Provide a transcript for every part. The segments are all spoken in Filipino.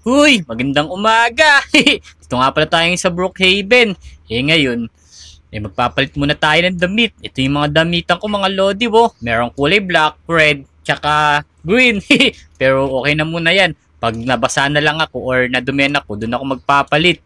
Uy, magandang umaga! Dito nga pala tayo sa Brookhaven. Ngayon, magpapalit muna tayo ng damit. Ito yung mga damitan ko mga lodi, Merong kulay black, red, tsaka green. Pero okay na muna yan. Pag nabasa na lang ako or nadumihan ako, doon ako magpapalit.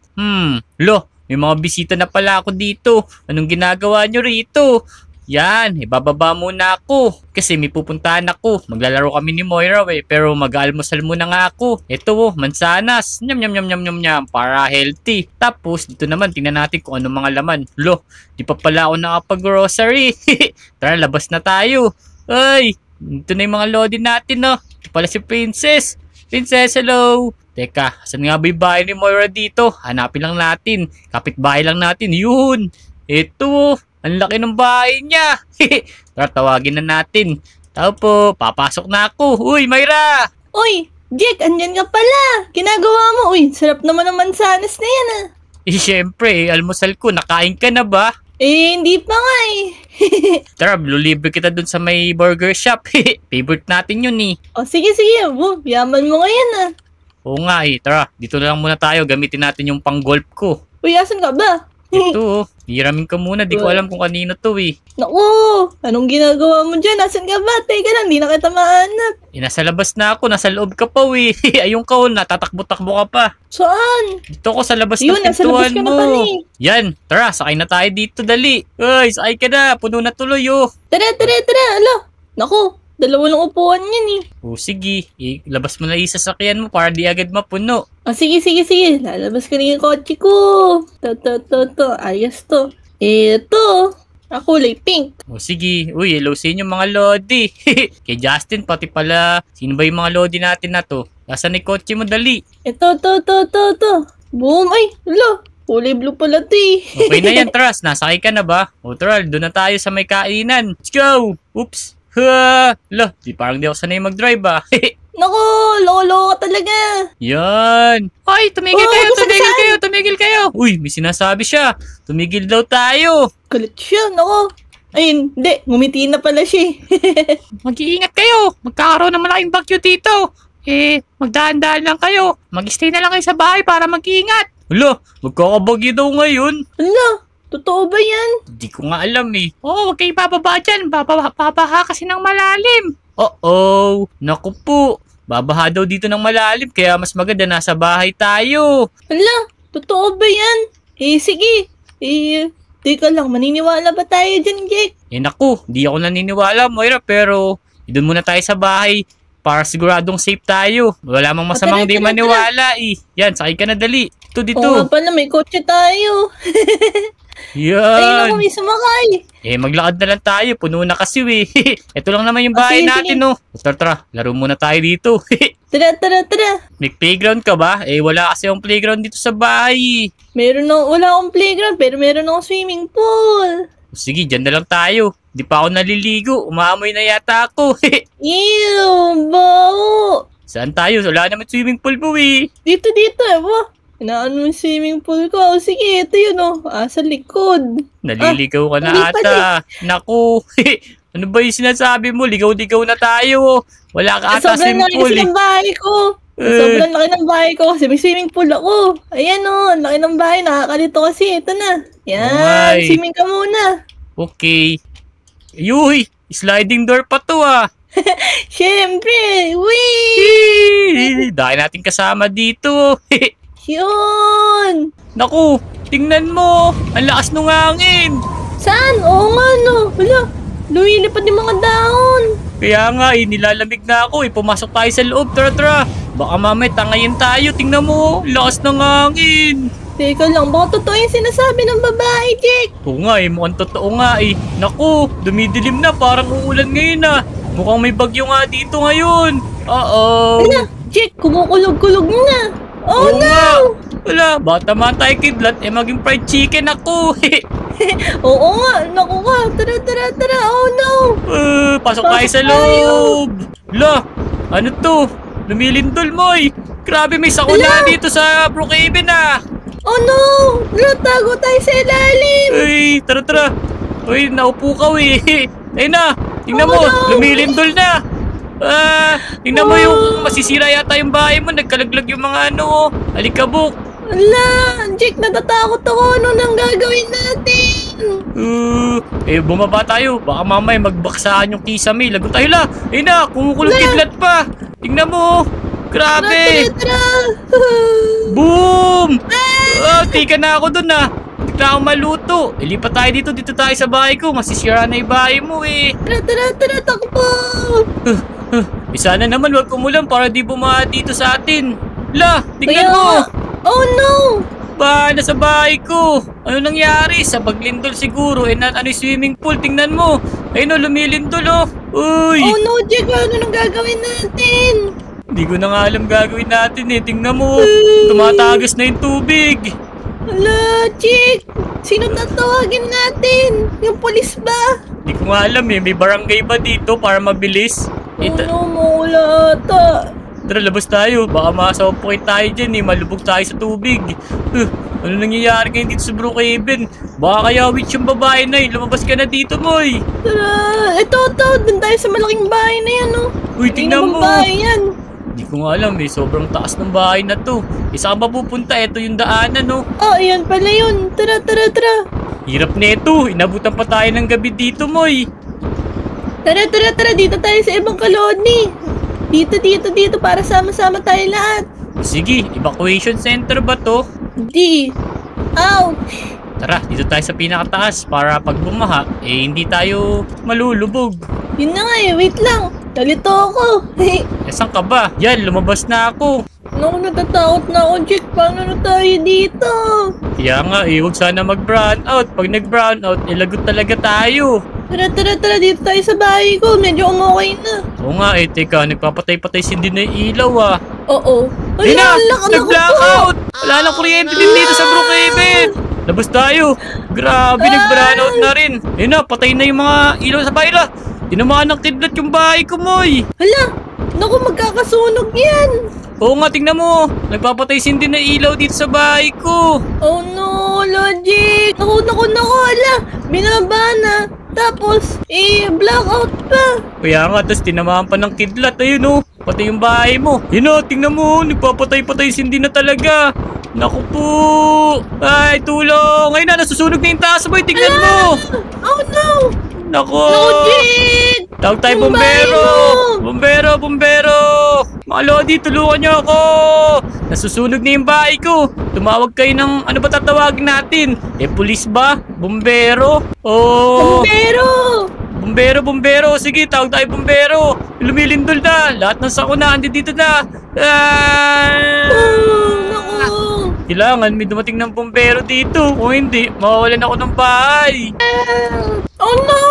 May mga bisita na pala ako dito. Anong ginagawa nyo rito? Yan, ibababa muna ako. Kasi may pupuntahan ako. Maglalaro kami ni Moira pero mag-almusal muna nga ako. Ito mansanas. Nyam nyam nyam nyam nyam nyam. Para healthy. Tapos dito naman tingnan natin kung anong mga laman. Di pa pala ako nakapag-grocery. Tara, labas na tayo. Ay, ito na yung mga lodi natin Ito pala si Princess. Princess, hello. Teka, saan nga ba yung bahay ni Moira dito? Hanapin lang natin. Kapitbahay lang natin. Yun. Ito. Ang laki ng bahay niya. Tara, tawagin na natin. Tao po, papasok na ako. Uy, Myra! Uy, Jake, andyan ka pala. Ginagawa mo. Uy, sarap naman ng mansanas na yan Siyempre, almusal ko. Nakain ka na ba? Hindi pa nga Tara, libre kita dun sa may burger shop. Favorite natin yun sige. Yaman mo ngayon Oo nga Tara, dito na lang muna tayo. Gamitin natin yung pang golf ko. Uy, asan ka ba? Ito hiramin ka muna. Di ko alam kung kanino to Naku, anong ginagawa mo dyan? Asan ka ba? Teka lang, di na kita mahanap. Nasa labas na ako. Nasa loob ka pa Ayun ka natatakbo-takbo ka pa. Saan? Dito ko sa labas Yun, ng nasa labas pintuan ka na mo. pala Yan, tara, sakay na tayo dito, dali. Uy, sakay ka na. Puno na tuloy Tara. Naku, dalawa lang upuan yan sige. Labas mo na yung sasakyan mo para di agad mapuno. Sige. Lalabas ka na yung kotse ko. To. Ayos to. Ito. Kulay pink. Sige. Uy, hello sa inyo mga lodi. Kay Justin, pati pala. Sino ba yung mga lodi natin na to? Nasaan yung kotse mo, dali? Ito. Boom. Ay, kulay blue pala to Okay na yan, Tras. Nasakay ka na ba? Tara, doon na tayo sa may kainan. Let's go! Oops! Parang di ako sanay mag-drive Naku, loko ka talaga. Yan. Ay, tumigil kayo. Uy, may sinasabi siya. Tumigil daw tayo. Galit siya, naku. Ayun, hindi. Ngumiti na pala siya Mag-iingat kayo. Magkakaroon ng malaking bagyo dito. Magdahan-dahan lang kayo. Mag-stay na lang kayo sa bahay para mag-iingat. Magkakabagyo daw ngayon. Totoo ba yan? Hindi ko nga alam huwag kayo bababa dyan. Babaha kasi ng malalim. Naku po. Babaha daw dito ng malalim. Kaya mas maganda nasa bahay tayo. Totoo ba yan? Sige. Teka lang, maniniwala ba tayo dyan, Jake? Naku, di ako naniniwala, Moira. Pero, doon muna tayo sa bahay. Para siguradong safe tayo. Wala mang masamang di maniwala Yan, sakay ka na dali. Dito. Oo nga pala, may kotse tayo. Yan. Ayun ako, may sumakay. Maglakad na lang tayo. Puno na kasi Ito lang naman yung bahay natin Tara, laro muna tayo dito. Tara. May playground ka ba? Wala kasi yung playground dito sa bahay. Wala akong playground, pero meron akong swimming pool. Sige, dyan na lang tayo. Di pa ako naliligo. Umaamoy na yata ako. Ew, baho. Saan tayo? Wala naman swimming pool mo Dito, Inaano yung swimming pool ko. Sige, ito yun sa likod. Naliligaw ka na ata. Naku. Ano ba yung sinasabi mo? Ligaw-ligaw na tayo. Wala ka ata swimming pool Sobrang laki ng bahay ko. Sobrang laki ng bahay ko kasi may swimming pool ako. Ayan laki ng bahay. Nakakalito kasi. Ito na. Yan, swimming ka muna. Okay. Yuy, sliding door pa to Siyempre. Wee! Dahil natin kasama dito. Yun! Naku, tingnan mo. Ang lakas ng hangin. Saan? Oo nga lumilipad yung mga dahon. Kaya nga nilalamig na ako Pumasok tayo sa loob. Tara. Baka mamay tangayin tayo. Tingnan mo, lakas ng hangin. Teka lang, baka totoo yung sinasabi ng babae, Jake. Oo nga mukhang totoo nga Naku, dumidilim na. Parang uulan ngayon Mukhang may bagyo nga dito ngayon. Jake, kumukulog-kulog na. Oh no! Wala, bata man tayo kidlat, maging fried chicken ako. Oo nga, naku ka. Tara. Oh no! Pasok tayo sa loob. Ano to? Lumilindol mo Grabe, may sakuna dito sa Brookhaven Oh no! Tago tayo sa ilalim. Tara. Naupo ka Ayun na, tingnan mo, lumilindol na. Tingnan mo yung masisira yata yung bahay mo. Nagkalaglag yung mga ano. Alikabok. Ala, Jake, natatakot ako. Ano nang gagawin natin? Bumaba tayo. Baka mamaya magbaksaan yung kisame. Lagot tayo la. Ayun na, kumukulong kidlat pa. Tingnan mo. Grabe. Tara. Boom! Tika na ako dun ah. Hindi na ako maluto. Ilipat tayo dito. Dito tayo sa bahay ko. Masisira na yung bahay mo eh. Tara, takbo. Sana naman wag kumulan para di bumaha dito sa atin. La, tingnan Kaya mo. nga. Oh no. Nasa bahay ko. Ano nangyari? Sa paglindol siguro. Ano yung swimming pool? Tingnan mo. Ayun o, lumilindol o. Uy! Oh no, Jake, ano nang gagawin natin? Hindi ko na nga alam gagawin natin eh. Tingnan mo. Tumatagas na yung tubig. Ala, Jake, sino tatawagin natin? Yung pulis ba? Hindi ko nga alam eh. May barangay ba dito para mabilis? Oh no, wala ata. Tara, labas tayo. Baka masawapokit tayo dyan eh. Malubog tayo sa tubig. Ano nangyayari ngayon dito sa Brookhaven? Baka kaya witch yung babae na eh. Lumabas ka na dito, Moy. Tara, ito. Doon tayo sa malaking bahay na yan, oh. Uy, tingnan mo. Bahay yan. Hindi ko nga alam eh. Sobrang taas ng bahay na to. Saan ba pupunta? Ito yung daanan, no? Oh, ayan pala yun. Tara. Hirap na ito. Inabutan pa tayo ng gabi dito, Moy. Tara. Dito tayo sa ibang koloni. Dito. Para sama-sama tayo lahat. Sige, evacuation center ba to? Di. Ouch. Tara, dito tayo sa pinakataas para pag bumaha, hindi tayo malulubog. Yun na nga eh. Wait lang. Talito ako. Saan ka ba? Yan, lumabas na ako. Naku, natatakot na ako, Jake. Paano na tayo dito? Kaya nga huwag sana mag-brown out. Pag nag-brown out, lagot talaga tayo. Tara. Dito tayo sa bahay ko. Medyo umukay na. Oo nga teka, nagpapatay-patay sindi na yung ilaw ah. Oo. Nag-blackout! Wala nang kuryente din dito sa Brookhaven. Labas tayo. Grabe, nag-brown out na rin. Ayun na, patay na yung mga ilaw sa bahay la. Tinamaan ng kidlat yung bahay ko, Moy. Hala, naku, magkakasunog yan. Oo nga, tingnan mo. Nagpapatay sindi na ilaw dito sa bahay ko. Oh no, Logic. Naku, hala. Binaba na. Tapos, blackout pa. Kaya nga, tapos tinamaan pa ng kidlat. Ayun o, pati yung bahay mo. Yun o, tingnan mo. Nagpapatay-patay sindi na talaga. Naku po. Ay, tulong. Ayun na, nasusunog na yung taas mo. Tingnan mo. Oh no. Naku. Logic. Tawag tayo Yung bumbero. Bumbero. Mga Lodi, tulungan niyo ako. Nasusunog na yung bahay ko. Tumawag kayo ng ano ba tatawagin natin? Pulis ba? Bumbero? Oh. Bumbero. Sige, tawag tayo bumbero. Lumilindol na. Lahat ng sakuna, dito na. Naku. Kailangan may dumating ng bumbero dito. Kung hindi, mawawalan ako ng bahay. Oh no.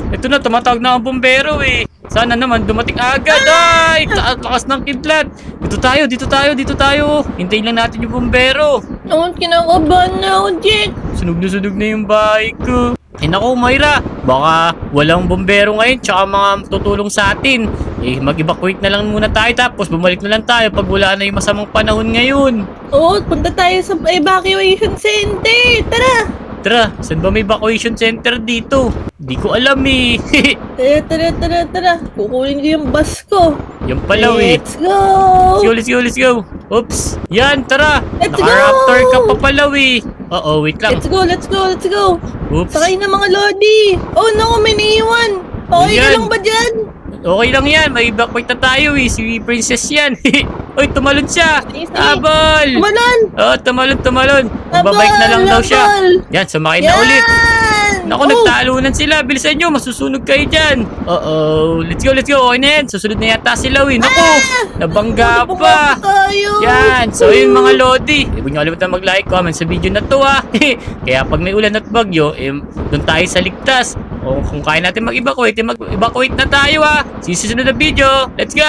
Ito na, tumatawag na ang bumbero eh. Sana naman dumating agad. Ay, lakas ng kidlat. Dito tayo. Hintayin lang natin yung bumbero. Naku, kinakabahan na ako, Jake. Sunog na yung bahay ko. Ay naku, Moira, baka walang bumbero ngayon tsaka mga tutulong sa atin. Mag-evacuate na lang muna tayo tapos bumalik na lang tayo pag wala na yung masamang panahon ngayon. Oo, punta tayo sa evacuation center. Tara, saan ba may evacuation center dito? Di ko alam eh. Tara. Kukunin ko yung bus ko. Yung pala Let's go. Let's go. Oops. Yan, tara. Let's Naka-raptor go. ka pa pala eh. Wait lang. Let's go. Oops. Sakay na mga Lodi. Oh no, may naiiwan. Okay ka Yan. lang ba dyan? Okay lang yan. May evacuate na tayo eh. Si Princess yan. Uy, tumalon siya. Sige. Abol. Tumalon. Tumalon. Magbabike na lang daw siya. Yan, sumakay na ulit. Naku, nagtalunan sila. Bilisan nyo, masusunog kayo dyan. Let's go. Okay na yan. Susunod na yata sila, Naku, nabangga pa. Yan. So, yun mga Lodi. Huwag nyo kalimutan mag-like, comment sa video na to, Kaya pag may ulan at bagyo, doon tayo sa ligtas. O kung kaya natin mag-evacuate, mag-evacuate na tayo, See you sa susunod na video. Let's go!